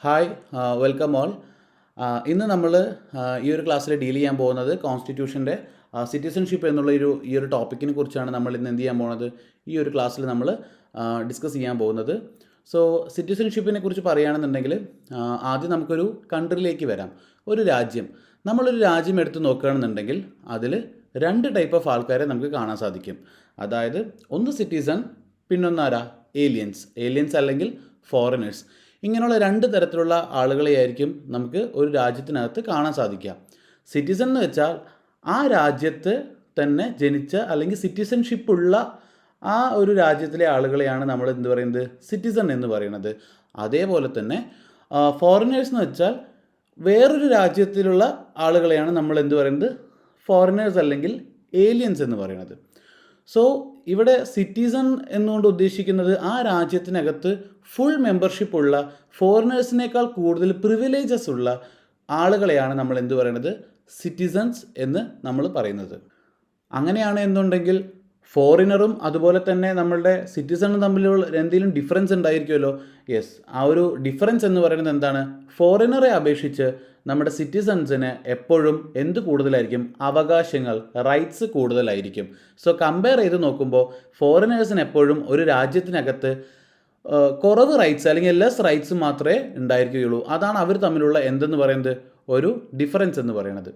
Hi welcome all. ഇന്ന് നമ്മൾ ഈ ഒരു ക്ലാസ്സിൽ ഡീൽ ചെയ്യാൻ പോകുന്നത് കോൺസ്റ്റിറ്റ്യൂഷൻ്റെ സിറ്റിസൺഷിപ്പ് എന്നുള്ള ഈ ഒരു ടോപ്പിക്കിനെ കുറിച്ചാണ് നമ്മൾ ഇന്ന് എന്ത് ചെയ്യാൻ പോകുന്നത്. ഈ ഒരു ക്ലാസ്സിൽ നമ്മൾ ഡിസ്കസ് ചെയ്യാൻ പോകുന്നത്. സോ സിറ്റിസൺഷിപ്പിനെ കുറിച്ച് പറയുകയാണെന്നുണ്ടെങ്കിൽ ആദ്യം നമുക്കൊരു കൺട്രിയിലേക്ക് വരാം. ഒരു രാജ്യം, നമ്മളൊരു രാജ്യം എടുത്ത് നോക്കുകയാണെന്നുണ്ടെങ്കിൽ അതിൽ രണ്ട് ടൈപ്പ് ഓഫ് ആൾക്കാരെ നമുക്ക് കാണാൻ സാധിക്കും. അതായത് ഒന്ന് സിറ്റിസൺ, പിന്നൊന്നാരാ ഏലിയൻസ് അല്ലെങ്കിൽ ഫോറിനേഴ്സ്. ഇങ്ങനെയുള്ള രണ്ട് തരത്തിലുള്ള ആളുകളെയായിരിക്കും നമുക്ക് ഒരു രാജ്യത്തിനകത്ത് കാണാൻ സാധിക്കുക. സിറ്റിസൺ എന്ന് വെച്ചാൽ ആ രാജ്യത്ത് തന്നെ ജനിച്ച അല്ലെങ്കിൽ സിറ്റിസൺഷിപ്പ് ഉള്ള ആ ഒരു രാജ്യത്തിലെ ആളുകളെയാണ് നമ്മൾ എന്ത് പറയുന്നത്, സിറ്റിസൺ എന്ന് പറയുന്നത്. അതേപോലെ തന്നെ ഫോറിനേഴ്സ് എന്ന് വെച്ചാൽ വേറൊരു രാജ്യത്തിലുള്ള ആളുകളെയാണ് നമ്മൾ എന്ത് പറയുന്നത്, ഫോറിനേഴ്സ് അല്ലെങ്കിൽ ഏലിയൻസ് എന്ന് പറയുന്നത്. സോ ഇവിടെ സിറ്റിസൺ എന്നുകൊണ്ട് ഉദ്ദേശിക്കുന്നത് ആ രാജ്യത്തിനകത്ത് ഫുൾ മെമ്പർഷിപ്പ് ഉള്ള, ഫോറിനേഴ്സിനേക്കാൾ കൂടുതൽ പ്രിവിലേജസ് ഉള്ള ആളുകളെയാണ് നമ്മൾ എന്ത് പറയുന്നത്, സിറ്റിസൺസ് എന്ന് നമ്മൾ പറയുന്നത്. അങ്ങനെയാണ് എന്നുണ്ടെങ്കിൽ ഫോറിനറും അതുപോലെ തന്നെ നമ്മളുടെ സിറ്റിസണും തമ്മിലുള്ള എന്തെങ്കിലും ഡിഫറൻസ് ഉണ്ടായിരിക്കുമല്ലോ. യെസ്, ആ ഒരു ഡിഫറൻസ് എന്ന് പറയുന്നത് എന്താണ്, ഫോറിനറെ അപേക്ഷിച്ച് നമ്മുടെ സിറ്റിസൺസിന് എപ്പോഴും എന്ത് കൂടുതലായിരിക്കും, അവകാശങ്ങൾ, റൈറ്റ്സ് കൂടുതലായിരിക്കും. സോ കമ്പയർ ചെയ്ത് നോക്കുമ്പോൾ ഫോറിനേഴ്സിന് എപ്പോഴും ഒരു രാജ്യത്തിനകത്ത് കുറവ് റൈറ്റ്സ് അല്ലെങ്കിൽ ലെസ് റൈറ്റ്സ് മാത്രമേ ഉണ്ടായിരിക്കുകയുള്ളൂ. അതാണ് അവർ തമ്മിലുള്ള എന്തെന്ന് പറയുന്നത്, ഒരു ഡിഫറൻസ് എന്ന് പറയുന്നത്.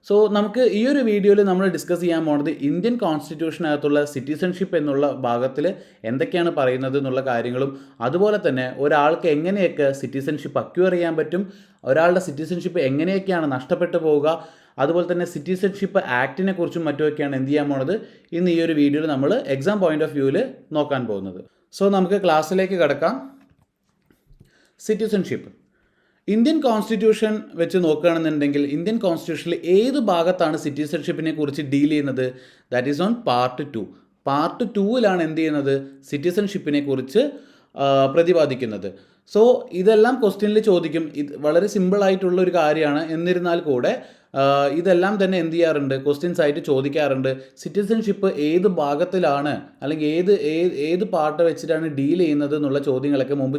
സോ നമുക്ക് ഈ ഒരു വീഡിയോയിൽ നമ്മൾ ഡിസ്കസ് ചെയ്യാൻ പോകുന്നത് ഇന്ത്യൻ കോൺസ്റ്റിറ്റ്യൂഷനകത്തുള്ള സിറ്റിസൺഷിപ്പ് എന്നുള്ള ഭാഗത്തിൽ എന്തൊക്കെയാണ് പറയുന്നത് എന്നുള്ള കാര്യങ്ങളും, അതുപോലെ തന്നെ ഒരാൾക്ക് എങ്ങനെയൊക്കെ സിറ്റിസൺഷിപ്പ് അക്വയർ ചെയ്യാൻ പറ്റും, ഒരാളുടെ സിറ്റിസൺഷിപ്പ് എങ്ങനെയൊക്കെയാണ് നഷ്ടപ്പെട്ടു പോവുക, അതുപോലെ തന്നെ സിറ്റിസൺഷിപ്പ് ആക്ടിനെ കുറിച്ചും മറ്റുമൊക്കെയാണ് എന്ത് ചെയ്യാൻ പോകുന്നത് ഇന്ന് ഈ ഒരു വീഡിയോയിൽ നമ്മൾ എക്സാം പോയിന്റ് ഓഫ് വ്യൂവിൽ നോക്കാൻ പോകുന്നത്. സോ നമുക്ക് ക്ലാസ്സിലേക്ക് കടക്കാം. സിറ്റിസൺഷിപ്പ് ഇന്ത്യൻ കോൺസ്റ്റിറ്റ്യൂഷൻ വെച്ച് നോക്കുകയാണെന്നുണ്ടെങ്കിൽ ഇന്ത്യൻ കോൺസ്റ്റിറ്റ്യൂഷനിൽ ഏത് ഭാഗത്താണ് സിറ്റിസൺഷിപ്പിനെ കുറിച്ച് ഡീൽ ചെയ്യുന്നത്, that is on part 2. Part 2ലാണ് എന്ത് ചെയ്യുന്നത്, സിറ്റിസൺഷിപ്പിനെ കുറിച്ച് പ്രതിപാദിക്കുന്നത്. സോ ഇതെല്ലാം ക്വസ്റ്റ്യനിൽ ചോദിക്കും. ഇത് വളരെ സിമ്പിളായിട്ടുള്ള ഒരു കാര്യമാണ്. എന്നിരുന്നാൽ കൂടെ ഇതെല്ലാം തന്നെ എന്ത് ചെയ്യാറുണ്ട്, ക്വസ്റ്റ്യൻസ് ആയിട്ട് ചോദിക്കാറുണ്ട്. സിറ്റിസൺഷിപ്പ് ഏത് ഭാഗത്തിലാണ് അല്ലെങ്കിൽ ഏത് പാർട്ട് വെച്ചിട്ടാണ് ഡീൽ ചെയ്യുന്നത് എന്നുള്ള ചോദ്യങ്ങളൊക്കെ മുമ്പ്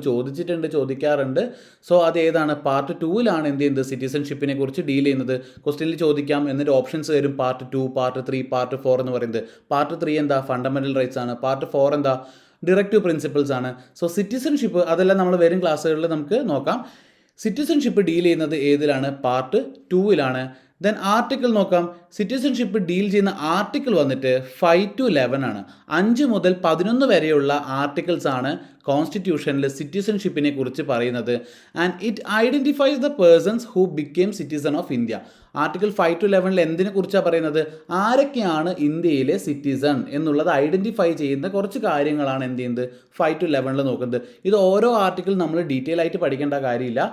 ചോദിക്കാറുണ്ട്. സോ അത് ഏതാണ്, പാർട്ട് 2ലാണ് എന്ത് ചെയ്യുന്നത്, സിറ്റിസൺഷിപ്പിനെ കുറിച്ച് ഡീൽ ചെയ്യുന്നത്. ക്വസ്റ്റ്യനിൽ ചോദിക്കാം, എന്നിട്ട് ഓപ്ഷൻസ് വരും, പാർട്ട് 2, പാർട്ട് 3, പാർട്ട് 4 എന്ന് പറയുന്നത്. പാർട്ട് 3 എന്താ, ഫണ്ടമെൻ്റൽ റൈറ്റ്സ് ആണ്. പാർട്ട് 4 എന്താ, ഡിറക്റ്റീവ് പ്രിൻസിപ്പിൾസ് ആണ്. സോ സിറ്റിസൺഷിപ്പ് അതെല്ലാം നമ്മൾ വരും ക്ലാസ്സുകളിൽ നമുക്ക് നോക്കാം. സിറ്റിസൺഷിപ്പ് ഡീൽ ചെയ്യുന്നത് ഏതിലാണ്, പാർട്ട് 2ലാണ്. ദെൻ ആർട്ടിക്കിൾ നോക്കാം. സിറ്റിസൺഷിപ്പ് ഡീൽ ചെയ്യുന്ന ആർട്ടിക്കിൾ വന്നിട്ട് 5 to 11 ആണ്. 5 മുതൽ 11 വരെയുള്ള ആർട്ടിക്കിൾസ് ആണ് കോൺസ്റ്റിറ്റ്യൂഷനിൽ സിറ്റിസൺഷിപ്പിനെ കുറിച്ച് പറയുന്നത്. And it identifies the persons who became citizen of India. Article 5 to 11 എന്തിനെ കുറിച്ചാണ് പറയുന്നത്, ആരൊക്കെയാണ് ഇന്ത്യയിലെ സിറ്റിസൺ എന്നുള്ളത് ഐഡൻറ്റിഫൈ ചെയ്യുന്ന കുറച്ച് കാര്യങ്ങളാണ് എന്ത് ചെയ്യുന്നത് 5 to 11 നോക്കുന്നത്. ഇത് ഓരോ ആർട്ടിക്കിൾ നമ്മൾ ഡീറ്റെയിൽ ആയിട്ട് പഠിക്കേണ്ട കാര്യമില്ല.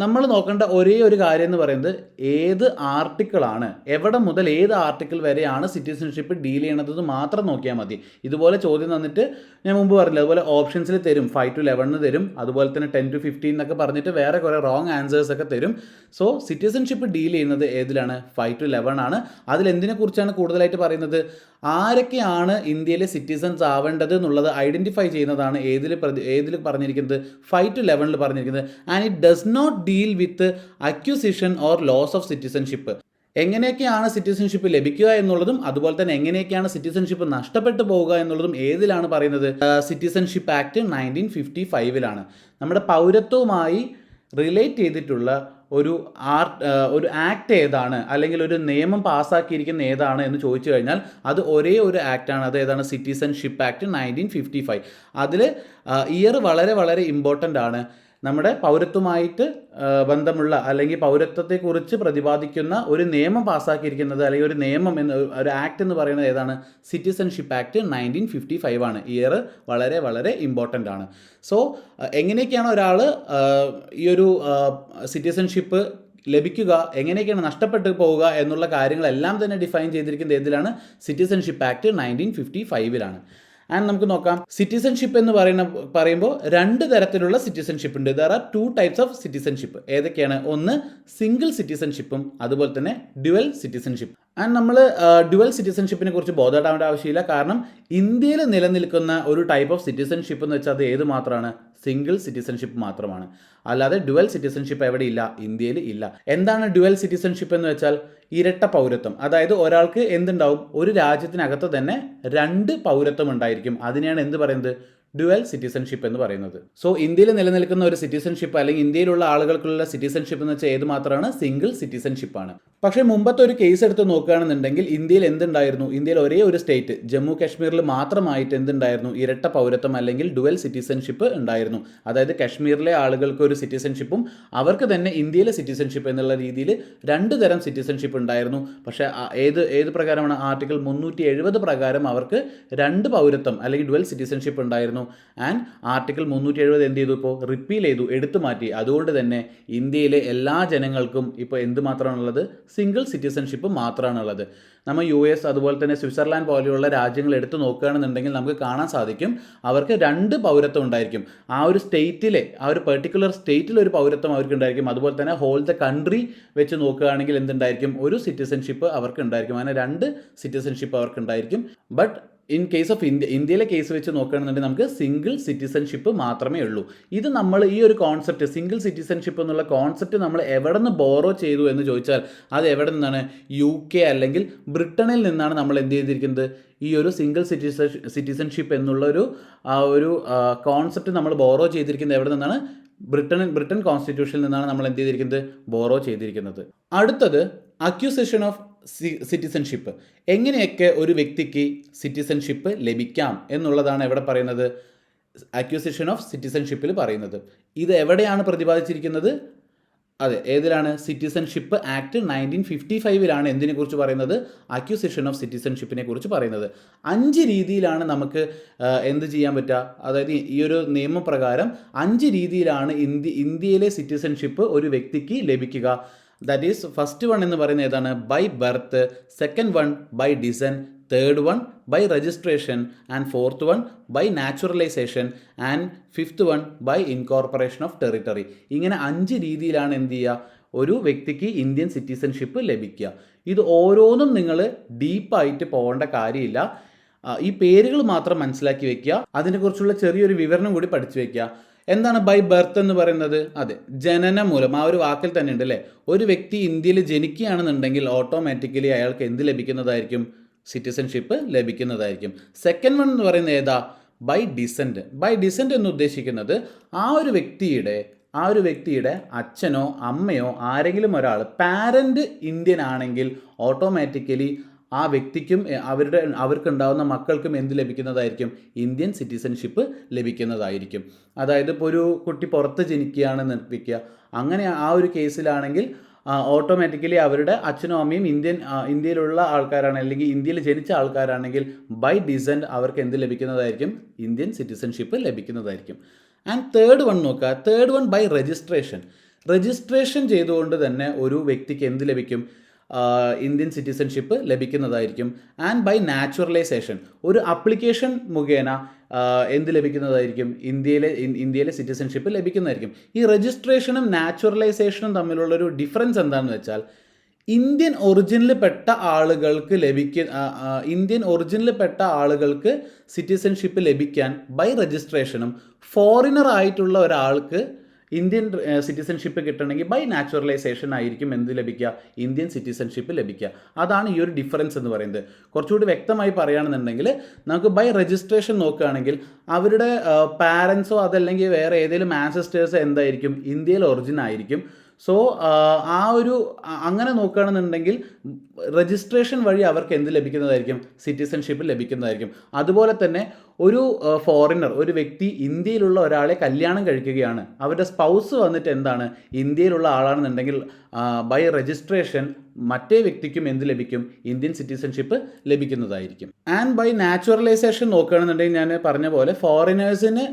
നമ്മൾ നോക്കേണ്ട ഒരേ ഒരു കാര്യം എന്ന് പറയുന്നത് ഏത് ആർട്ടിക്കിളാണ്, എവിടെ മുതൽ ഏത് ആർട്ടിക്കിൾ വരെയാണ് സിറ്റിസൺഷിപ്പ് ഡീൽ ചെയ്യണത് മാത്രം നോക്കിയാൽ മതി. ഇതുപോലെ ചോദ്യം തന്നിട്ട് ഞാൻ മുമ്പ് പറഞ്ഞില്ല, അതുപോലെ ഓപ്ഷൻസിൽ തരും, 5 to 11 തരും, അതുപോലെ തന്നെ 10 to 15 എന്നൊക്കെ പറഞ്ഞിട്ട് വേറെ കുറേ റോങ് ആൻസേഴ്സ് ഒക്കെ തരും. സോ സിറ്റിസൺഷിപ്പ് ഡീൽ ചെയ്യുന്നത് ഏതിലാണ്, 5 to 11 ആണ്. അതിലെന്തിനെ കുറിച്ചാണ് കൂടുതലായിട്ട് പറയുന്നത്, ആരൊക്കെയാണ് ഇന്ത്യയിലെ സിറ്റിസൺസ് ആവേണ്ടത് എന്നുള്ളത് ഐഡൻറ്റിഫൈ ചെയ്യുന്നതാണ് ഏതിൽ പറഞ്ഞിരിക്കുന്നത്, 5 to 11 പറഞ്ഞിരിക്കുന്നത്. And it does not deal with acquisition or loss of citizenship. എങ്ങനെയൊക്കെയാണ് സിറ്റിസൺഷിപ്പ് ലഭിക്കുക എന്നുള്ളതും അതുപോലെ തന്നെ എങ്ങനെയൊക്കെയാണ് സിറ്റിസൺഷിപ്പ് നഷ്ടപ്പെട്ടു പോവുക എന്നുള്ളതും ഏതിലാണ് പറയുന്നത്, സിറ്റിസൺഷിപ്പ് ആക്ട് 1955ലാണ്. നമ്മുടെ പൗരത്വവുമായി റിലേറ്റ് ചെയ്തിട്ടുള്ള ഒരു ആക്ട് ഏതാണ് അല്ലെങ്കിൽ ഒരു നിയമം പാസ്സാക്കിയിരിക്കുന്ന ഏതാണ് എന്ന് ചോദിച്ചു കഴിഞ്ഞാൽ അത് ഒരേ ഒരു ആക്റ്റാണ്. അത് ഏതാണ്, സിറ്റിസൺഷിപ്പ് ആക്ട് 1955. അതിൽ ഇയർ വളരെ വളരെ ഇമ്പോർട്ടൻ്റ് ആണ്. നമ്മുടെ പൗരത്വമായിട്ട് ബന്ധമുള്ള അല്ലെങ്കിൽ പൗരത്വത്തെക്കുറിച്ച് പ്രതിപാദിക്കുന്ന ഒരു നിയമം പാസ്സാക്കിയിരിക്കുന്നത് അല്ലെങ്കിൽ ഒരു നിയമം ഒരു ആക്ട് എന്ന് പറയുന്നത് ഏതാണ്, സിറ്റിസൺഷിപ്പ് ആക്ട് 1955 ആണ്. ഇയർ വളരെ വളരെ ഇമ്പോർട്ടൻ്റ് ആണ്. സോ എങ്ങനെയൊക്കെയാണ് ഒരാൾ ഈ ഒരു സിറ്റിസൺഷിപ്പ് ലഭിക്കുക, എങ്ങനെയൊക്കെയാണ് നഷ്ടപ്പെട്ടു പോവുക എന്നുള്ള കാര്യങ്ങളെല്ലാം തന്നെ ഡിഫൈൻ ചെയ്തിരിക്കുന്നത് ഏതിലാണ്, സിറ്റിസൺഷിപ്പ് ആക്ട് 1955ലാണ്. ആൻഡ് നമുക്ക് നോക്കാം. സിറ്റിസൺഷിപ്പ് എന്ന് പറയുമ്പോൾ രണ്ട് തരത്തിലുള്ള സിറ്റിസൺഷിപ്പ് ഉണ്ട്. There are 2 types of citizenship. ഏതൊക്കെയാണ്, ഒന്ന് സിംഗിൾ സിറ്റിസൺഷിപ്പും അതുപോലെ തന്നെ ഡ്യുവൽ സിറ്റിസൺഷിപ്പ്. ആൻഡ് നമ്മൾ ഡ്യുവൽ സിറ്റിസൺഷിപ്പിനെ കുറിച്ച് ബോധപ്പെടേണ്ട ആവശ്യമില്ല. കാരണം ഇന്ത്യയിൽ നിലനിൽക്കുന്ന ഒരു ടൈപ്പ് ഓഫ് സിറ്റിസൺഷിപ്പ് എന്ന് വെച്ചാൽ അത് ഏത് മാത്രമാണ്? സിംഗിൾ സിറ്റിസൺഷിപ്പ് മാത്രമാണ്. അല്ലാതെ ഡ്യുവൽ സിറ്റിസൺഷിപ്പ് എവിടെ ഇല്ല? ഇന്ത്യയിൽ ഇല്ല. എന്താണ് ഡ്യുവൽ സിറ്റിസൺഷിപ്പ് എന്ന് വെച്ചാൽ? ഇരട്ട പൗരത്വം. അതായത് ഒരാൾക്ക് എന്തുണ്ടാവും? ഒരു രാജ്യത്തിനകത്ത് തന്നെ 2 പൗരത്വം ഉണ്ടായിരിക്കും. അതിനെയാണ് എന്ത് പറയുന്നത്? ഡ്യുവൽ സിറ്റിസൺഷിപ്പ് എന്ന് പറയുന്നത്. സോ ഇന്ത്യയിൽ നിലനിൽക്കുന്ന ഒരു സിറ്റിസൺഷിപ്പ് അല്ലെങ്കിൽ ഇന്ത്യയിലുള്ള ആളുകൾക്കുള്ള സിറ്റിസൺഷിപ്പ് എന്ന് വെച്ചാൽ ഏത് മാത്രമാണ്? സിംഗിൾ സിറ്റിസൺഷിപ്പാണ്. പക്ഷേ മുമ്പത്തെ ഒരു കേസ് എടുത്ത് നോക്കുകയാണെന്നുണ്ടെങ്കിൽ ഇന്ത്യയിൽ എന്തുണ്ടായിരുന്നു? ഇന്ത്യയിൽ ഒരേ ഒരു സ്റ്റേറ്റ് ജമ്മു കാശ്മീരിൽ മാത്രമായിട്ട് എന്തുണ്ടായിരുന്നു? ഇരട്ട പൗരത്വം അല്ലെങ്കിൽ ഡ്യുവൽ സിറ്റിസൺഷിപ്പ് ഉണ്ടായിരുന്നു. അതായത് കാശ്മീരിലെ ആളുകൾക്ക് ഒരു സിറ്റിസൺഷിപ്പും അവർക്ക് തന്നെ ഇന്ത്യയിലെ സിറ്റിസൺഷിപ്പ് എന്നുള്ള രീതിയിൽ 2 തരം സിറ്റിസൺഷിപ്പ് ഉണ്ടായിരുന്നു. പക്ഷേ ഏത് പ്രകാരമാണ്? ആർട്ടിക്കിൾ 370 പ്രകാരം അവർക്ക് 2 പൗരത്വം അല്ലെങ്കിൽ ഡ്യുവൽ സിറ്റിസൺഷിപ്പ് ഉണ്ടായിരുന്നു. ആൻഡ് ആർട്ടിക്കിൾ 370 എന്ത് ചെയ്തു? ഇപ്പോൾ റിപ്പീൽ ചെയ്തു, എടുത്തു മാറ്റി. അതുകൊണ്ട് തന്നെ ഇന്ത്യയിലെ എല്ലാ ജനങ്ങൾക്കും ഇപ്പോൾ എന്ത് മാത്രമാണുള്ളത്? സിംഗിൾ സിറ്റിസൺഷിപ്പ് മാത്രമാണുള്ളത്. നമ്മൾ US അതുപോലെ തന്നെ സ്വിറ്റ്സർലാൻഡ് പോലെയുള്ള രാജ്യങ്ങൾ എടുത്തു നോക്കുകയാണെന്നുണ്ടെങ്കിൽ നമുക്ക് കാണാൻ സാധിക്കും അവർക്ക് 2 പൗരത്വം ഉണ്ടായിരിക്കും. ആ ഒരു സ്റ്റേറ്റിലെ ആ ഒരു പെർട്ടിക്കുലർ സ്റ്റേറ്റിൽ ഒരു പൗരത്വം അവർക്ക് ഉണ്ടായിരിക്കും. അതുപോലെ തന്നെ ഹോൾ ദ കൺട്രി വെച്ച് നോക്കുകയാണെങ്കിൽ എന്തുണ്ടായിരിക്കും? ഒരു സിറ്റിസൺഷിപ്പ് അവർക്ക് ഉണ്ടായിരിക്കും. അങ്ങനെ 2 സിറ്റിസൺഷിപ്പ് അവർക്ക് ഉണ്ടായിരിക്കും. ബട്ട് ഇൻ കേസ് ഓഫ് ഇന്ത്യയിലെ കേസ് വെച്ച് നോക്കുകയാണെന്നുണ്ടെങ്കിൽ നമുക്ക് സിംഗിൾ സിറ്റിസൺഷിപ്പ് മാത്രമേ ഉള്ളൂ. ഇത് നമ്മൾ ഈ ഒരു കോൺസെപ്റ്റ് സിംഗിൾ സിറ്റിസൺഷിപ്പ് എന്നുള്ള കോൺസെപ്റ്റ് നമ്മൾ എവിടെ നിന്ന് ബോറോ ചെയ്തു എന്ന് ചോദിച്ചാൽ അത് എവിടെ നിന്നാണ്? UK അല്ലെങ്കിൽ ബ്രിട്ടനിൽ നിന്നാണ് നമ്മൾ എന്ത് ചെയ്തിരിക്കുന്നത്? ഈ ഒരു സിംഗിൾ സിറ്റിസൺഷിപ്പ് എന്നുള്ള ഒരു കോൺസെപ്റ്റ് നമ്മൾ ബോറോ ചെയ്തിരിക്കുന്നത് എവിടെ നിന്നാണ്? ബ്രിട്ടൻ കോൺസ്റ്റിറ്റ്യൂഷനിൽ നിന്നാണ് നമ്മൾ എന്ത് ചെയ്തിരിക്കുന്നത്? ബോറോ ചെയ്തിരിക്കുന്നത്. അടുത്തത് അക്യൂസേഷൻ ഓഫ് സിറ്റിസൺഷിപ്പ്. എങ്ങനെയൊക്കെ ഒരു വ്യക്തിക്ക് സിറ്റിസൺഷിപ്പ് ലഭിക്കാം എന്നുള്ളതാണ് എവിടെ പറയുന്നത്? അക്യൂസേഷൻ ഓഫ് സിറ്റിസൺഷിപ്പിൽ പറയുന്നത്. ഇത് എവിടെയാണ് പ്രതിപാദിച്ചിരിക്കുന്നത്? അതെ, ഏതിലാണ്? സിറ്റിസൺഷിപ്പ് ആക്ട് 1955 എന്തിനെക്കുറിച്ച് പറയുന്നത്? അക്യൂസേഷൻ ഓഫ് സിറ്റിസൺഷിപ്പിനെ കുറിച്ച് പറയുന്നത്. 5 രീതിയിലാണ് നമുക്ക് എന്ത് ചെയ്യാൻ പറ്റുക? അതായത് ഈ ഒരു നിയമപ്രകാരം 5 രീതിയിലാണ് ഇന്ത്യയിലെ സിറ്റിസൺഷിപ്പ് ഒരു വ്യക്തിക്ക് ലഭിക്കുക. ദാറ്റ് ഈസ് ഫസ്റ്റ് വൺ എന്ന് പറയുന്നത് ഏതാണ്? By birth. Second one by descent. Third one by registration. And fourth one by naturalisation. And fifth one by incorporation of territory. ഇങ്ങനെ 5 രീതിയിലാണ് എന്ത് ചെയ്യുക? ഒരു വ്യക്തിക്ക് ഇന്ത്യൻ സിറ്റിസൺഷിപ്പ് ലഭിക്കുക. ഇത് ഓരോന്നും നിങ്ങൾ ഡീപ്പായിട്ട് പോകേണ്ട കാര്യമില്ല. ഈ പേരുകൾ മാത്രം മനസ്സിലാക്കി വെക്കുക. അതിനെക്കുറിച്ചുള്ള ചെറിയൊരു വിവരണം കൂടി പഠിച്ചു വെക്കുക. എന്താണ് ബൈ ബർത്ത് എന്ന് പറയുന്നത്? അതെ, ജനനം മൂലം. ആ ഒരു വാക്കിൽ തന്നെ ഉണ്ട് അല്ലേ? ഒരു വ്യക്തി ഇന്ത്യയിൽ ജനിക്കുകയാണെന്നുണ്ടെങ്കിൽ ഓട്ടോമാറ്റിക്കലി അയാൾക്ക് എന്ത് ലഭിക്കുന്നതായിരിക്കും? സിറ്റിസൺഷിപ്പ് ലഭിക്കുന്നതായിരിക്കും. സെക്കൻഡ് വൺ എന്ന് പറയുന്നത് ഏതാ? By decent. ബൈ ഡിസെൻറ്റ് എന്ന് ഉദ്ദേശിക്കുന്നത് ആ ഒരു വ്യക്തിയുടെ അച്ഛനോ അമ്മയോ ആരെങ്കിലും ഒരാൾ പാരൻ്റ് ഇന്ത്യൻ ആണെങ്കിൽ ഓട്ടോമാറ്റിക്കലി ആ വ്യക്തിക്കും അവർക്കുണ്ടാകുന്ന മക്കൾക്കും എന്ത് ലഭിക്കുന്നതായിരിക്കും? ഇന്ത്യൻ സിറ്റിസൺഷിപ്പ് ലഭിക്കുന്നതായിരിക്കും. അതായത് ഇപ്പോൾ ഒരു കുട്ടി പുറത്ത് ജനിക്കുകയാണെന്ന് വയ്ക്കുക. അങ്ങനെ ആ ഒരു കേസിലാണെങ്കിൽ ഓട്ടോമാറ്റിക്കലി അവരുടെ അച്ഛനും അമ്മയും ഇന്ത്യയിലുള്ള ആൾക്കാരാണ് അല്ലെങ്കിൽ ഇന്ത്യയിൽ ജനിച്ച ആൾക്കാരാണെങ്കിൽ ബൈ ഡിസെൻറ്റ് അവർക്ക് എന്ത് ലഭിക്കുന്നതായിരിക്കും? ഇന്ത്യൻ സിറ്റിസൺഷിപ്പ് ലഭിക്കുന്നതായിരിക്കും. ആൻഡ് തേർഡ് വൺ നോക്കുക. Third one by registration. Registration ചെയ്തുകൊണ്ട് തന്നെ ഒരു വ്യക്തിക്ക് എന്ത് ലഭിക്കും? ഇന്ത്യൻ സിറ്റിസൺഷിപ്പ് ലഭിക്കുന്നതായിരിക്കും. And by naturalisation. ഒരു അപ്ലിക്കേഷൻ മുഖേന എന്ത് ലഭിക്കുന്നതായിരിക്കും? ഇന്ത്യയിലെ സിറ്റിസൺഷിപ്പ് ലഭിക്കുന്നതായിരിക്കും. ഈ രജിസ്ട്രേഷനും നാച്ചുറലൈസേഷനും തമ്മിലുള്ളൊരു ഡിഫറൻസ് എന്താണെന്ന് വെച്ചാൽ ഇന്ത്യൻ ഒറിജിനിൽപ്പെട്ട ആളുകൾക്ക് സിറ്റിസൺഷിപ്പ് ലഭിക്കാൻ ബൈ രജിസ്ട്രേഷനും ഫോറിനർ ആയിട്ടുള്ള ഒരാൾക്ക് ഇന്ത്യൻ സിറ്റിസൺഷിപ്പ് കിട്ടണമെങ്കിൽ ബൈ നാച്ചുറലൈസേഷൻ ആയിരിക്കും എന്ത് ലഭിക്കുക? ഇന്ത്യൻ സിറ്റിസൺഷിപ്പ് ലഭിക്കുക. അതാണ് ഈ ഒരു ഡിഫറൻസ് എന്ന് പറയുന്നത്. കുറച്ചുകൂടി വ്യക്തമായി പറയുകയാണെന്നുണ്ടെങ്കിൽ നമുക്ക് ബൈ രജിസ്ട്രേഷൻ നോക്കുകയാണെങ്കിൽ അവരുടെ പാരൻസോ അതല്ലെങ്കിൽ വേറെ ഏതെങ്കിലും ആൻസസ്റ്റേഴ്സ് എന്തായിരിക്കും? ഇന്ത്യയിൽ ഒറിജിൻ ആയിരിക്കും. സോ അങ്ങനെ നോക്കുകയാണെന്നുണ്ടെങ്കിൽ രജിസ്ട്രേഷൻ വഴി അവർക്ക് എന്ത് ലഭിക്കുന്നതായിരിക്കും? സിറ്റിസൺഷിപ്പ് ലഭിക്കുന്നതായിരിക്കും. അതുപോലെ തന്നെ ഒരു വ്യക്തി ഇന്ത്യയിലുള്ള ഒരാളെ കല്യാണം കഴിക്കുകയാണ്. അവരുടെ സ്പൗസ് വന്നിട്ട് എന്താണ്? ഇന്ത്യയിലുള്ള ആളാണെന്നുണ്ടെങ്കിൽ ബൈ രജിസ്ട്രേഷൻ മറ്റേ വ്യക്തിക്കും എന്ത് ലഭിക്കും? ഇന്ത്യൻ സിറ്റിസൺഷിപ്പ് ലഭിക്കുന്നതായിരിക്കും. ആൻഡ് ബൈ നാച്ചുറലൈസേഷൻ നോക്കുകയാണെന്നുണ്ടെങ്കിൽ ഞാൻ പറഞ്ഞ പോലെ ഫോറിനേഴ്സിന്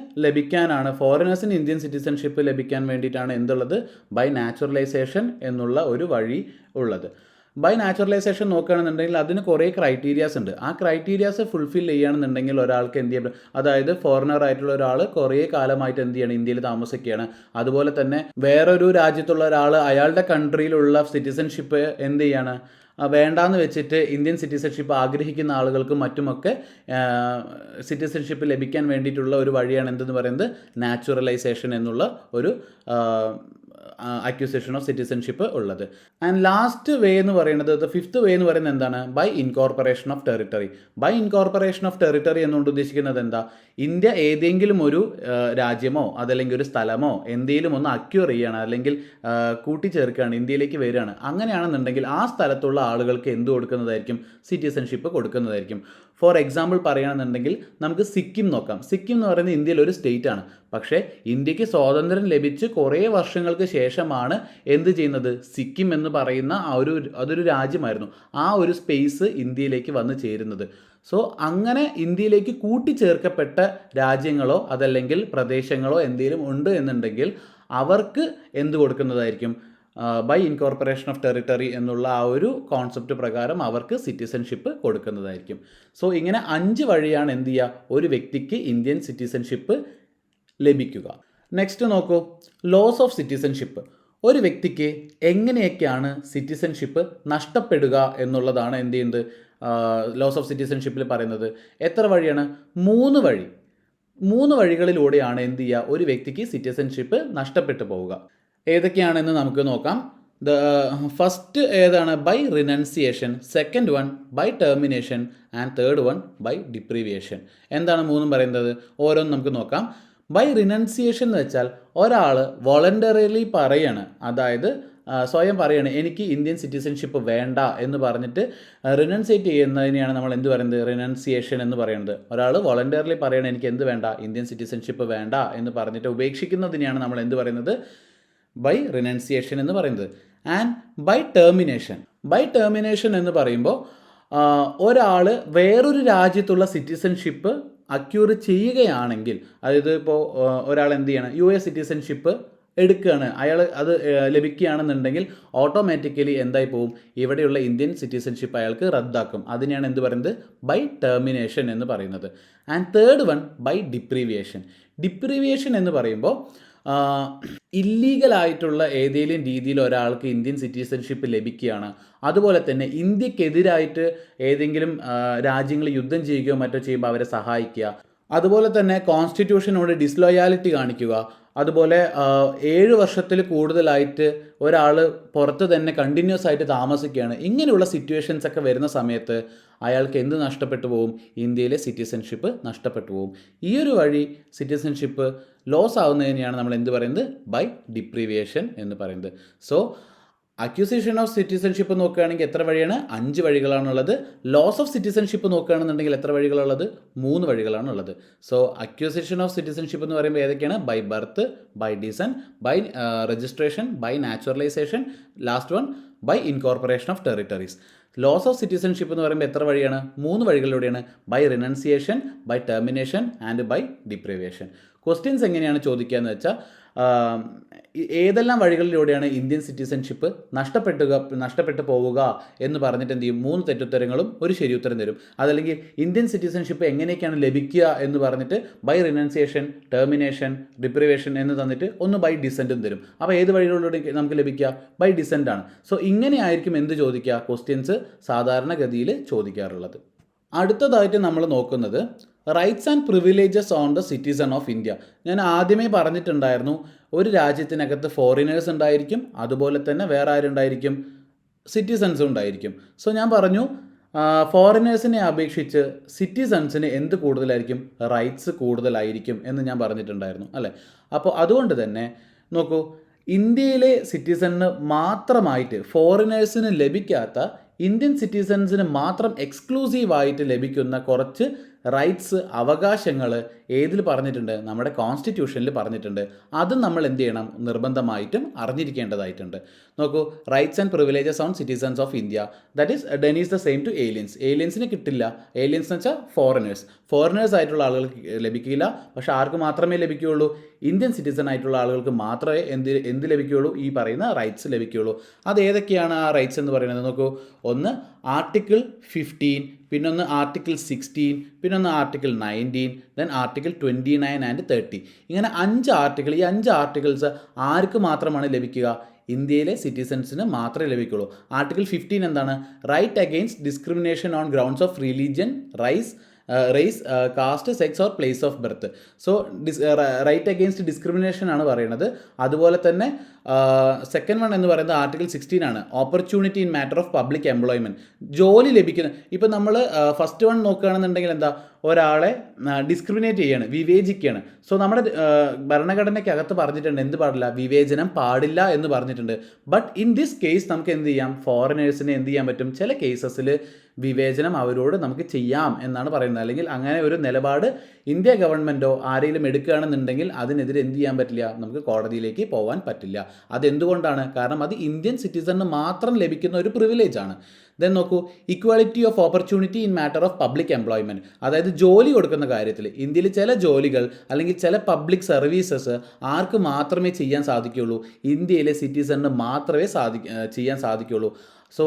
ഇന്ത്യൻ സിറ്റിസൺഷിപ്പ് ലഭിക്കാൻ വേണ്ടിയിട്ടാണ് എന്തുള്ളത്? ബൈ നാച്ചുറലൈസേഷൻ എന്നുള്ള ഒരു വഴി ഉള്ളത്. ബൈ നാച്ചുറലൈസേഷൻ നോക്കുകയാണെന്നുണ്ടെങ്കിൽ അതിന് കുറേ ക്രൈറ്റീരിയാസ് ഉണ്ട്. ആ ക്രൈറ്റീരിയാസ് ഫുൾഫിൽ ചെയ്യുകയാണെന്നുണ്ടെങ്കിൽ ഒരാൾക്ക് എന്ത് ചെയ്യണം? അതായത് ഫോറിനർ ആയിട്ടുള്ള ഒരാൾ കുറേ കാലമായിട്ട് എന്ത് ചെയ്യണം? ഇന്ത്യയിൽ താമസിക്കുകയാണ്. അതുപോലെ തന്നെ വേറൊരു രാജ്യത്തുള്ള ഒരാൾ അയാളുടെ കൺട്രിയിലുള്ള സിറ്റിസൺഷിപ്പ് എന്ത് ചെയ്യാണ്? വേണ്ടാന്ന് വെച്ചിട്ട് ഇന്ത്യൻ സിറ്റിസൺഷിപ്പ് ആഗ്രഹിക്കുന്ന ആളുകൾക്കും മറ്റുമൊക്കെ സിറ്റിസൺഷിപ്പ് ലഭിക്കാൻ വേണ്ടിയിട്ടുള്ള ഒരു വഴിയാണ് എന്തെന്ന് പറയുന്നത് നാച്ചുറലൈസേഷൻ എന്നുള്ള ഒരു അക്യൂസേഷൻ ഓഫ് സിറ്റിസൺഷിപ്പ് ഉള്ളത്. ആൻഡ് ലാസ്റ്റ് വേ എന്ന് പറയുന്നത്, ദ ഫിഫ്ത്ത് വേ എന്ന് പറയുന്നത് എന്താണ്? By incorporation of territory. By incorporation of territory എന്നുകൊണ്ട് ഉദ്ദേശിക്കുന്നത് എന്താ? ഇന്ത്യ ഏതെങ്കിലും ഒരു രാജ്യമോ അതല്ലെങ്കിൽ ഒരു സ്ഥലമോ എന്തെങ്കിലും ഒന്ന് അക്യൂർ ചെയ്യുകയാണ്, അല്ലെങ്കിൽ കൂട്ടിച്ചേർക്കുകയാണ്, ഇന്ത്യയിലേക്ക് വരികയാണ്. അങ്ങനെയാണെന്നുണ്ടെങ്കിൽ ആ സ്ഥലത്തുള്ള ആളുകൾക്ക് എന്ത് കൊടുക്കുന്നതായിരിക്കും? സിറ്റിസൺഷിപ്പ് കൊടുക്കുന്നതായിരിക്കും. ഫോർ എക്സാമ്പിൾ പറയുകയാണെന്നുണ്ടെങ്കിൽ നമുക്ക് സിക്കിം നോക്കാം. സിക്കിം എന്ന് പറയുന്നത് ഇന്ത്യയിൽ ഒരു സ്റ്റേറ്റ് ആണ്. പക്ഷേ ഇന്ത്യക്ക് സ്വാതന്ത്ര്യം ലഭിച്ച് കുറേ വർഷങ്ങൾക്ക് ശേഷമാണ് എന്ത് ചെയ്യുന്നത്? സിക്കിം എന്ന് പറയുന്ന അതൊരു രാജ്യമായിരുന്നു, ആ ഒരു സ്പേസ് ഇന്ത്യയിലേക്ക് വന്ന് ചേരുന്നത്. സോ അങ്ങനെ ഇന്ത്യയിലേക്ക് കൂട്ടിച്ചേർക്കപ്പെട്ട രാജ്യങ്ങളോ അതല്ലെങ്കിൽ പ്രദേശങ്ങളോ എന്തെങ്കിലും ഉണ്ട് എന്നുണ്ടെങ്കിൽ അവർക്ക് എന്ത് കൊടുക്കുന്നതായിരിക്കും? ബൈ ഇൻകോർപ്പറേഷൻ ഓഫ് ടെറിട്ടറി എന്നുള്ള ആ ഒരു കോൺസെപ്റ്റ് പ്രകാരം അവർക്ക് സിറ്റിസൺഷിപ്പ് കൊടുക്കുന്നതായിരിക്കും. സോ ഇങ്ങനെ 5 വഴിയാണ് എന്ത് ചെയ്യുക? ഒരു വ്യക്തിക്ക് ഇന്ത്യൻ സിറ്റിസൺഷിപ്പ് ലഭിക്കുക. നെക്സ്റ്റ് നോക്കൂ, ലോസ് ഓഫ് സിറ്റിസൺഷിപ്പ്. ഒരു വ്യക്തിക്ക് എങ്ങനെയൊക്കെയാണ് സിറ്റിസൺഷിപ്പ് നഷ്ടപ്പെടുക എന്നുള്ളതാണ് എന്ത് ചെയ്യുന്നത്? ലോസ് ഓഫ് സിറ്റിസൺഷിപ്പിൽ പറയുന്നത്. എത്ര വഴിയാണ്? 3 വഴി. 3 വഴികളിലൂടെയാണ് എന്ത് ചെയ്യുക? ഒരു വ്യക്തിക്ക് സിറ്റിസൺഷിപ്പ് നഷ്ടപ്പെട്ടു പോവുക. ഏതൊക്കെയാണെന്ന് നമുക്ക് നോക്കാം. ഫസ്റ്റ് ഏതാണ്? By renunciation, second one by termination and third one by deprivation. എന്താണ് 3 പറയുന്നത്? ഓരോന്നും നമുക്ക് നോക്കാം. ബൈ റിനൗൺസിയേഷൻ എന്ന് വെച്ചാൽ ഒരാൾ വോളണ്ടറിലി പറയാണ്, അതായത് സ്വയം പറയാണ് എനിക്ക് ഇന്ത്യൻ സിറ്റിസൺഷിപ്പ് വേണ്ട എന്ന് പറഞ്ഞിട്ട് റിനൗൺസിയേറ്റ് ചെയ്യുന്നതിനെയാണ് നമ്മൾ എന്ത് പറയുന്നത്? റിനൗൺസിയേഷൻ എന്ന് പറയുന്നത്. ഒരാൾ വോളണ്ടറിലി പറയണം എനിക്ക് എന്ത് വേണ്ട? ഇന്ത്യൻ സിറ്റിസൺഷിപ്പ് വേണ്ട എന്ന് പറഞ്ഞിട്ട് ഉപേക്ഷിക്കുന്നതിനെയാണ് നമ്മൾ എന്ത് പറയുന്നത്? ബൈ റിനൗൺസിയേഷൻ എന്ന് പറയുന്നത്. And by termination. By termination എന്ന് പറയുമ്പോൾ ഒരാൾ വേറൊരു രാജ്യത്തുള്ള സിറ്റിസൺഷിപ്പ് അക്യൂർ ചെയ്യുകയാണെങ്കിൽ, അതായത് ഇപ്പോൾ ഒരാൾ എന്ത് ചെയ്യണം? US സിറ്റിസൺഷിപ്പ് എടുക്കുകയാണ്, അയാൾ അത് ലഭിക്കുകയാണെന്നുണ്ടെങ്കിൽ ഓട്ടോമാറ്റിക്കലി എന്തായി പോവും? ഇവിടെയുള്ള ഇന്ത്യൻ സിറ്റിസൺഷിപ്പ് അയാൾക്ക് റദ്ദാക്കും. അതിനെയാണ് എന്ത് പറയുന്നത്? ബൈ ടെർമിനേഷൻ എന്ന് പറയുന്നത്. And third one by deprivation. Deprivation എന്ന് പറയുമ്പോൾ ഇല്ലീഗലായിട്ടുള്ള ഏതെങ്കിലും രീതിയിൽ ഒരാൾക്ക് ഇന്ത്യൻ സിറ്റിസൺഷിപ്പ് ലഭിക്കുകയാണ്, അതുപോലെ തന്നെ ഇന്ത്യക്കെതിരായിട്ട് ഏതെങ്കിലും രാജ്യങ്ങൾ യുദ്ധം ചെയ്യുകയോ മറ്റോ ചെയ്യുമ്പോൾ അവരെ സഹായിക്കുക, അതുപോലെ തന്നെ കോൺസ്റ്റിറ്റ്യൂഷനോട് ഡിസ്ലോയാലിറ്റി കാണിക്കുക, അതുപോലെ 7 വർഷത്തിൽ കൂടുതലായിട്ട് ഒരാൾ പുറത്ത് തന്നെ കണ്ടിന്യൂസ് ആയിട്ട് താമസിക്കുകയാണ്, ഇങ്ങനെയുള്ള സിറ്റുവേഷൻസ് ഒക്കെ വരുന്ന സമയത്ത് അയാൾക്ക് എന്ത് നഷ്ടപ്പെട്ടു പോകും? ഇന്ത്യയിലെ സിറ്റിസൺഷിപ്പ് നഷ്ടപ്പെട്ടു പോകും. ഈ ഒരു വഴി സിറ്റിസൺഷിപ്പ് ലോസ് ആവുന്നതിനെയാണ് നമ്മൾ എന്ത് പറയുന്നത്? ബൈ ഡിപ്രീവിയേഷൻ എന്ന് പറയുന്നത്. സോ അക്യൂസിഷൻ ഓഫ് സിറ്റിസൺഷിപ്പ് നോക്കുകയാണെങ്കിൽ എത്ര വഴിയാണ്? 5 വഴികളാണുള്ളത്. ലോസ് ഓഫ് സിറ്റിസൺഷിപ്പ് നോക്കുകയാണെന്നുണ്ടെങ്കിൽ എത്ര വഴികളുള്ളത്? 3 വഴികളാണുള്ളത്. സോ അക്യൂസിഷൻ ഓഫ് സിറ്റിസൺഷിപ്പ് എന്ന് പറയുമ്പോൾ ഏതൊക്കെയാണ്? By birth, by descent, by registration, by naturalisation, last one by incorporation of territories. Loss of citizenship എന്ന് പറയുമ്പോൾ എത്ര വഴിയാണ്? 3 വഴികളിലൂടെയാണ്. By renunciation, by termination and by deprivation. Questions എങ്ങനെയാണ് ചോദിക്കുക എന്ന് വെച്ചാൽ ഏതെല്ലാം വഴികളിലൂടെയാണ് ഇന്ത്യൻ സിറ്റിസൺഷിപ്പ് നഷ്ടപ്പെട്ടു പോവുക എന്ന് പറഞ്ഞിട്ട് എന്ത് ചെയ്യും? 3 തെറ്റുത്തരങ്ങളും ഒരു ശരി ഉത്തരം തരും. അതല്ലെങ്കിൽ ഇന്ത്യൻ സിറ്റിസൺഷിപ്പ് എങ്ങനെയൊക്കെയാണ് ലഭിക്കുക എന്ന് പറഞ്ഞിട്ട് ബൈ റിനൗൺസിയേഷൻ, ടെർമിനേഷൻ, ഡിപ്രിവേഷൻ എന്ന് തന്നിട്ട് ഒന്ന് ബൈ ഡിസെൻറ്റും തരും. അപ്പോൾ ഏത് വഴികളിലൂടെ നമുക്ക് ലഭിക്കുക? ബൈ ഡിസെൻ്റ് ആണ്. സോ ഇങ്ങനെയായിരിക്കും എന്ത് ചോദിക്കുക? ക്വസ്റ്റ്യൻസ് സാധാരണഗതിയിൽ ചോദിക്കാറുള്ളത്. അടുത്തതായിട്ട് നമ്മൾ നോക്കുന്നത് rights and privileges on the citizen of India. ഞാൻ ആദ്യമേ പറഞ്ഞിട്ടുണ്ടായിരുന്നു, ഒരു രാജ്യത്തിനകത്ത് ഫോറിനേഴ്സ് ഉണ്ടായിരിക്കും, അതുപോലെ തന്നെ വേറെ ആരുണ്ടായിരിക്കും? സിറ്റിസൺസും ഉണ്ടായിരിക്കും. സോ ഞാൻ പറഞ്ഞു ഫോറിനേഴ്സിനെ അപേക്ഷിച്ച് സിറ്റിസൺസിന് എന്ത് കൂടുതലായിരിക്കും? റൈറ്റ്സ് കൂടുതലായിരിക്കും എന്ന് ഞാൻ പറഞ്ഞിട്ടുണ്ടായിരുന്നു അല്ലേ? അപ്പോൾ അതുകൊണ്ട് തന്നെ നോക്കൂ, ഇന്ത്യയിലെ സിറ്റിസണിന് മാത്രമായിട്ട് ഫോറിനേഴ്സിന് ലഭിക്കാത്ത, ഇന്ത്യൻ സിറ്റിസൺസിന് മാത്രം എക്സ്ക്ലൂസീവായിട്ട് ലഭിക്കുന്ന കുറച്ച് റൈറ്റ്സ്, അവകാശങ്ങൾ ഏതിൽ പറഞ്ഞിട്ടുണ്ട്? നമ്മുടെ കോൺസ്റ്റിറ്റ്യൂഷനിൽ പറഞ്ഞിട്ടുണ്ട്. അത് നമ്മൾ എന്ത് ചെയ്യണം? നിർബന്ധമായിട്ടും അറിഞ്ഞിരിക്കേണ്ടതായിട്ടുണ്ട്. നോക്കൂ, rights and privileges on citizens of India, that is then is the same to aliens. ഏലിയൻസിന് കിട്ടില്ല. ഏലിയൻസ് എന്ന് വെച്ചാൽ ഫോറിനേഴ്സ് ആയിട്ടുള്ള ആളുകൾക്ക് ലഭിക്കില്ല. പക്ഷേ ആർക്ക് മാത്രമേ ലഭിക്കുകയുള്ളൂ? ഇന്ത്യൻ സിറ്റിസൺ ആയിട്ടുള്ള ആളുകൾക്ക് മാത്രമേ എന്ത് ലഭിക്കുകയുള്ളൂ? ഈ പറയുന്ന റൈറ്റ്സ് ലഭിക്കുകയുള്ളൂ. അത് ഏതൊക്കെയാണ് ആ റൈറ്റ്സ് എന്ന് പറയുന്നത്? നോക്കൂ, ഒന്ന് ആർട്ടിക്കിൾ 15, പിന്നൊന്ന് ആർട്ടിക്കിൾ 16, പിന്നൊന്ന് ആർട്ടിക്കിൾ 19, ദെൻ ആർട്ടിക്കിൾ 29 ആൻഡ് 30. ഇങ്ങനെ 5 ആർട്ടിക്കിൾ. ഈ 5 ആർട്ടിക്കിൾസ് ആർക്ക് മാത്രമാണ് ലഭിക്കുക? ഇന്ത്യയിലെ സിറ്റിസൺസിന് മാത്രമേ ലഭിക്കുള്ളൂ. ആർട്ടിക്കിൾ 15 എന്താണ്? Right against discrimination on grounds of religion, race, caste, sex or place of birth. So right against discrimination ആണ് പറയുന്നത്. അതുപോലെ തന്നെ സെക്കൻഡ് വൺ എന്ന് പറയുന്നത് ആർട്ടിക്കിൾ 16 ആണ്. Opportunity in matter of public employment. ജോലി ലഭിക്കുന്ന, ഇപ്പം നമ്മൾ ഫസ്റ്റ് വൺ നോക്കുകയാണെന്നുണ്ടെങ്കിൽ എന്താ, ഒരാളെ ഡിസ്ക്രിമിനേറ്റ് ചെയ്യാണ്, വിവേചിക്കുകയാണ്. സോ നമ്മുടെ ഭരണഘടനയ്ക്കകത്ത് പറഞ്ഞിട്ടുണ്ട് എന്ത് പാടില്ല, വിവേചനം പാടില്ല എന്ന് പറഞ്ഞിട്ടുണ്ട്. ബട്ട് ഇൻ ദിസ് കേസ് നമുക്ക് എന്ത് ചെയ്യാം, ഫോറിനേഴ്സിനെ എന്ത് ചെയ്യാൻ പറ്റും, ചില കേസസിൽ വിവേചനം അവരോട് നമുക്ക് ചെയ്യാം എന്നാണ് പറയുന്നത്. അല്ലെങ്കിൽ അങ്ങനെ ഒരു നിലപാട് ഇന്ത്യ ഗവൺമെൻറ്റോ ആരെങ്കിലും എടുക്കുകയാണെന്നുണ്ടെങ്കിൽ അതിനെതിരെ എന്ത് ചെയ്യാൻ പറ്റില്ല, നമുക്ക് കോടതിയിലേക്ക് പോകാൻ പറ്റില്ല. അതെന്തുകൊണ്ടാണ്? കാരണം അത് ഇന്ത്യൻ സിറ്റിസണിന് മാത്രം ലഭിക്കുന്ന ഒരു പ്രിവിലേജ് ആണ്. ദെൻ നോക്കൂ, equality of opportunity in matter of public employment. അതായത് ജോലി കൊടുക്കുന്ന കാര്യത്തിൽ ഇന്ത്യയിൽ ചില ജോലികൾ അല്ലെങ്കിൽ ചില പബ്ലിക് സർവീസസ് ആർക്ക് മാത്രമേ ചെയ്യാൻ സാധിക്കുകയുള്ളൂ, ഇന്ത്യയിലെ സിറ്റിസണിന് മാത്രമേ ചെയ്യാൻ സാധിക്കുകയുള്ളൂ. സോ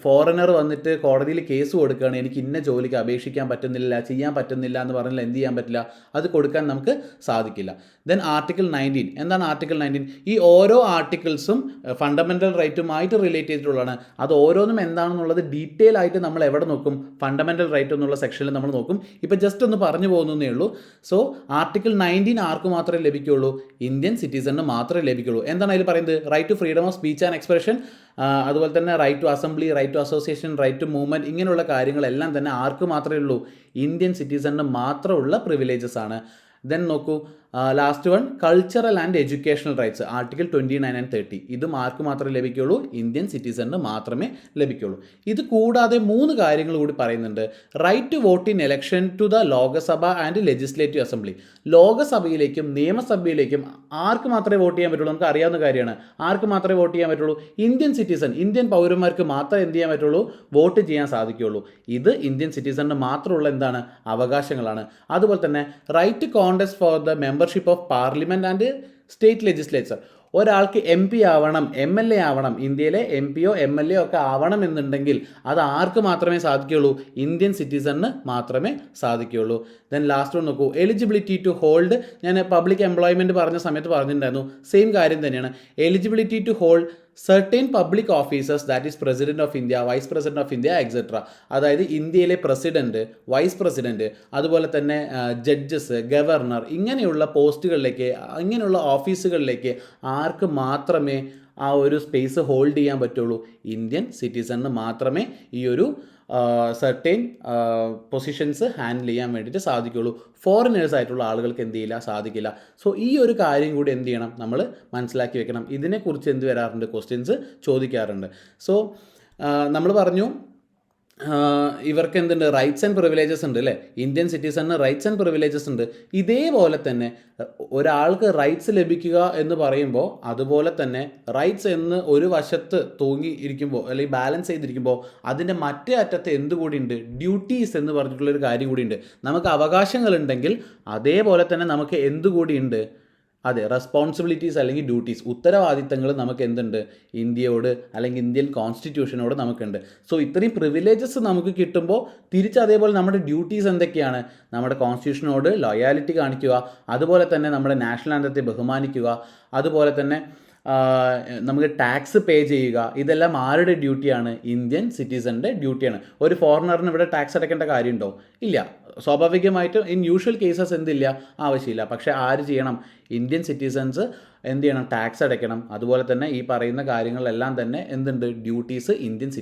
ഫോറിനർ വന്നിട്ട് കോടതിയിൽ കേസ് കൊടുക്കുകയാണ്, എനിക്ക് ഇന്ന ജോലിക്ക് അപേക്ഷിക്കാൻ പറ്റുന്നില്ല, ചെയ്യാൻ പറ്റുന്നില്ല എന്ന് പറഞ്ഞാൽ എന്ത് ചെയ്യാൻ പറ്റില്ല, അത് കൊടുക്കാൻ നമുക്ക് സാധിക്കില്ല. Then article 19. എന്താണ് ആർട്ടിക്കിൾ 19? ഈ ഓരോ ആർട്ടിക്കിൾസും ഫണ്ടമെൻ്റൽ റൈറ്റുമായിട്ട് റിലേറ്റ് ചെയ്തിട്ടുള്ളതാണ്. അത് ഓരോന്നും എന്താണെന്നുള്ളത് ഡീറ്റെയിൽ ആയിട്ട് നമ്മൾ എവിടെ നോക്കും, ഫണ്ടമെൻ്റൽ റൈറ്റ് എന്നുള്ള സെക്ഷനിൽ നമ്മൾ നോക്കും. ഇപ്പോൾ ജസ്റ്റ് ഒന്ന് പറഞ്ഞു പോകുന്നതേ ഉള്ളൂ. സോ ആർട്ടിക്കിൾ 19 ആർക്ക് മാത്രമേ ലഭിക്കുകയുള്ളൂ, ഇന്ത്യൻ സിറ്റിസണിന് മാത്രമേ ലഭിക്കുകയുള്ളൂ. എന്താണ് അതിൽ പറയുന്നത്? Right to freedom of speech and expression, അതുപോലെ തന്നെ right to assembly, right to association, right to movement, ഇങ്ങനെയുള്ള കാര്യങ്ങളെല്ലാം തന്നെ ആർക്ക് മാത്രമേ ഉള്ളൂ, ഇന്ത്യൻ സിറ്റിസണിന് മാത്രമുള്ള പ്രിവിലേജസ് ആണ്. ദെൻ നോക്കൂ, last one, cultural and educational rights, article 29 and 30. ഇതും ആർക്ക് മാത്രമേ ലഭിക്കുകയുള്ളൂ, ഇന്ത്യൻ സിറ്റിസണിന് മാത്രമേ ലഭിക്കുകയുള്ളൂ. ഇത് കൂടാതെ 3 കാര്യങ്ങൾ കൂടി പറയുന്നുണ്ട്. Right to vote in election to the Lok Sabha and legislative assembly. ലോകസഭയിലേക്കും നിയമസഭയിലേക്കും ആർക്ക് മാത്രമേ വോട്ട് ചെയ്യാൻ പറ്റുള്ളൂ, നമുക്ക് അറിയാവുന്ന കാര്യമാണ്. ആർക്ക് മാത്രമേ വോട്ട് ചെയ്യാൻ പറ്റുള്ളൂ, ഇന്ത്യൻ സിറ്റിസൺ, ഇന്ത്യൻ പൗരന്മാർക്ക് മാത്രമേ എന്ത് ചെയ്യാൻ പറ്റുള്ളൂ, വോട്ട് ചെയ്യാൻ സാധിക്കുകയുള്ളൂ. ഇത് ഇന്ത്യൻ സിറ്റിസണിന് മാത്രമുള്ള എന്താണ്, അവകാശങ്ങളാണ്. അതുപോലെ തന്നെ right contest for the membership of parliament and state legislature. ഒരാൾക്ക് MP ആവണം, MLA ആവണം, ഇന്ത്യയിലെ MP യോ MLA ഒക്കെ ആവണം എന്നുണ്ടെങ്കിൽ അത് ആർക്ക് മാത്രമേ സാധിക്കുകയുള്ളൂ, ഇന്ത്യൻ സിറ്റിസണിന് മാത്രമേ സാധിക്കുകയുള്ളൂ. ദെൻ ലാസ്റ്റ് വൺ നോക്കൂ, എലിജിബിലിറ്റി ടു ഹോൾഡ്. ഞാൻ പബ്ലിക് എംപ്ലോയ്മെൻറ്റ് പറഞ്ഞ സമയത്ത് പറഞ്ഞിട്ടുണ്ടായിരുന്നു, സെയിം കാര്യം തന്നെയാണ്. Eligibility to hold certain public officers, that is President of India, Vice President of India, etc. അതായത് ഇന്ത്യയിലെ പ്രസിഡൻറ്റ്, വൈസ് പ്രസിഡൻറ്റ്, അതുപോലെ തന്നെ ജഡ്ജസ്, ഗവർണർ, ഇങ്ങനെയുള്ള പോസ്റ്റുകളിലേക്ക്, ഇങ്ങനെയുള്ള ഓഫീസുകളിലേക്ക് ആർക്ക് മാത്രമേ ആ ഒരു സ്പേസ് ഹോൾഡ് ചെയ്യാൻ പറ്റുള്ളൂ, ഇന്ത്യൻ സിറ്റിസണിന് മാത്രമേ ഈ ഒരു സർട്ടൈൻ പൊസിഷൻസ് ഹാൻഡിൽ ചെയ്യാൻ വേണ്ടിയിട്ട് സാധിക്കുകയുള്ളൂ. ഫോറിനേഴ്സ് ആയിട്ടുള്ള ആളുകൾക്ക് എന്ത് ചെയ്യില്ല, സാധിക്കില്ല. സോ ഈ ഒരു കാര്യം കൂടി എന്ത് ചെയ്യണം, നമ്മൾ മനസ്സിലാക്കി വെക്കണം. ഇതിനെക്കുറിച്ച് എന്ത് വരാറുണ്ട്, ക്വസ്റ്റ്യൻസ് ചോദിക്കാറുണ്ട്. സോ നമ്മൾ പറഞ്ഞു ഇവർക്ക് എന്തുണ്ട്, റൈറ്റ്സ് ആൻഡ് പ്രിവിലേജസ് ഉണ്ട് അല്ലേ, ഇന്ത്യൻ സിറ്റിസണിന് റൈറ്റ്സ് ആൻഡ് പ്രിവിലേജസ് ഉണ്ട്. ഇതേപോലെ തന്നെ ഒരാൾക്ക് റൈറ്റ്സ് ലഭിക്കുക എന്ന് പറയുമ്പോൾ അതുപോലെ തന്നെ റൈറ്റ്സ് എന്ന് ഒരു വശത്ത് തൂങ്ങി ഇരിക്കുമ്പോൾ അല്ലെങ്കിൽ ബാലൻസ് ചെയ്തിരിക്കുമ്പോൾ അതിൻ്റെ മറ്റേ അറ്റത്ത് എന്തുകൂടി ഉണ്ട്, ഡ്യൂട്ടീസ് എന്ന് പറഞ്ഞിട്ടുള്ളൊരു കാര്യം കൂടി ഉണ്ട്. നമുക്ക് അവകാശങ്ങളുണ്ടെങ്കിൽ അതേപോലെ തന്നെ നമുക്ക് എന്തുകൂടി ഉണ്ട്, അതെ, റെസ്പോൺസിബിലിറ്റീസ് അല്ലെങ്കിൽ ഡ്യൂട്ടീസ്, ഉത്തരവാദിത്തങ്ങൾ നമുക്ക് എന്തുണ്ട്, ഇന്ത്യയോട് അല്ലെങ്കിൽ ഇന്ത്യൻ കോൺസ്റ്റിറ്റ്യൂഷനോട് നമുക്കുണ്ട്. സോ ഇത്രയും പ്രിവിലേജസ് നമുക്ക് കിട്ടുമ്പോൾ തിരിച്ച് അതേപോലെ നമ്മുടെ ഡ്യൂട്ടീസ് എന്തൊക്കെയാണ്, നമ്മുടെ കോൺസ്റ്റിറ്റ്യൂഷനോട് ലോയാലിറ്റി കാണിക്കുക, അതുപോലെ തന്നെ നമ്മുടെ നാഷണൽ ആന്തത്തെ ബഹുമാനിക്കുക, അതുപോലെ തന്നെ നമുക്ക് ടാക്സ് പേ ചെയ്യുക. ഇതെല്ലാം ആരുടെ ഡ്യൂട്ടിയാണ്, ഇന്ത്യൻ സിറ്റിസൻ്റെ ഡ്യൂട്ടിയാണ്. ഒരു ഫോറിനറിന് ഇവിടെ ടാക്സ് അടയ്ക്കേണ്ട കാര്യമുണ്ടോ, ഇല്ല. സ്വാഭാവികമായിട്ടും ഇൻ യൂഷ്വൽ കേസസ് എന്തില്ല, ആവശ്യമില്ല. പക്ഷേ ആര് ചെയ്യണം, ഇന്ത്യൻ സിറ്റിസൺസ് എന്ത് ചെയ്യണം, ടാക്സ് അടയ്ക്കണം. അതുപോലെ തന്നെ ഈ പറയുന്ന കാര്യങ്ങളെല്ലാം തന്നെ എന്തുണ്ട്, ഡ്യൂട്ടീസ് ഇന്ത്യൻ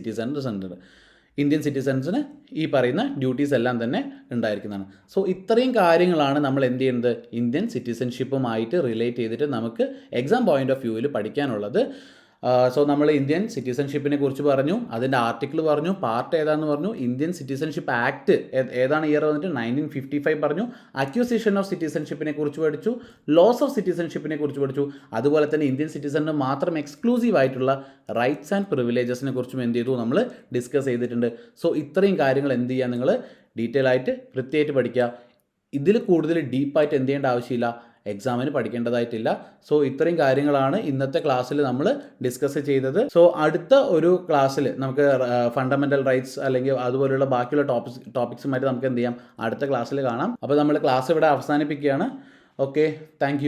സിറ്റിസൺസിന് ഈ പറയുന്ന ഡ്യൂട്ടീസ് എല്ലാം തന്നെ ഉണ്ടായിരിക്കുന്നതാണ്. സോ ഇത്രയും കാര്യങ്ങളാണ് നമ്മൾ എന്ത് ചെയ്യുന്നത്, ഇന്ത്യൻ സിറ്റിസൺഷിപ്പുമായിട്ട് റിലേറ്റ് ചെയ്തിട്ട് നമുക്ക് എക്സാം പോയിൻ്റ് ഓഫ് വ്യൂവിൽ പഠിക്കാനുള്ളത്. സോ നമ്മൾ ഇന്ത്യൻ സിറ്റിസൺഷിപ്പിനെ കുറിച്ച് പറഞ്ഞു, അതിൻ്റെ ആർട്ടിക്കിൾ പറഞ്ഞു, പാർട്ട് ഏതാണെന്ന് പറഞ്ഞു, ഇന്ത്യൻ സിറ്റിസൺഷിപ്പ് ആക്ട് ഏതാണ് ഇയർ വന്നിട്ട് 1955 പറഞ്ഞു, അക്യൂസിഷൻ ഓഫ് സിറ്റിസൺഷിപ്പിനെ കുറിച്ച് പഠിച്ചു, ലോസ് ഓഫ് സിറ്റിസൺഷിപ്പിനെ കുറിച്ച് പഠിച്ചു, അതുപോലെ തന്നെ ഇന്ത്യൻ സിറ്റിസണിന് മാത്രം എക്സ്ക്ലൂസീവ് ആയിട്ടുള്ള റൈറ്റ്സ് ആൻഡ് പ്രിവിലേജസിനെ കുറിച്ചും എന്ത് ചെയ്തു, നമ്മൾ ഡിസ്കസ് ചെയ്തിട്ടുണ്ട്. സോ ഇത്രയും കാര്യങ്ങൾ എന്ത് ചെയ്യുക, നിങ്ങൾ ഡീറ്റെയിൽ ആയിട്ട് കൃത്യമായിട്ട് പഠിക്കുക. ഇതിൽ കൂടുതൽ ഡീപ്പായിട്ട് എന്ത് ചെയ്യേണ്ട ആവശ്യമില്ല, എക്സാമിന് പഠിക്കേണ്ടതായിട്ടില്ല. സോ ഇത്രയും കാര്യങ്ങളാണ് ഇന്നത്തെ ക്ലാസ്സിൽ നമ്മൾ ഡിസ്കസ് ചെയ്തത്. സോ അടുത്ത ഒരു ക്ലാസ്സിൽ നമുക്ക് ഫണ്ടമെൻ്റൽ റൈറ്റ്സ് അല്ലെങ്കിൽ അതുപോലുള്ള ബാക്കിയുള്ള ടോപ്പിക്സുമായിട്ട് നമുക്ക് എന്ത് ചെയ്യാം, അടുത്ത ക്ലാസ്സിൽ കാണാം. അപ്പോൾ നമ്മൾ ക്ലാസ് ഇവിടെ അവസാനിപ്പിക്കുകയാണ്. Okay, thank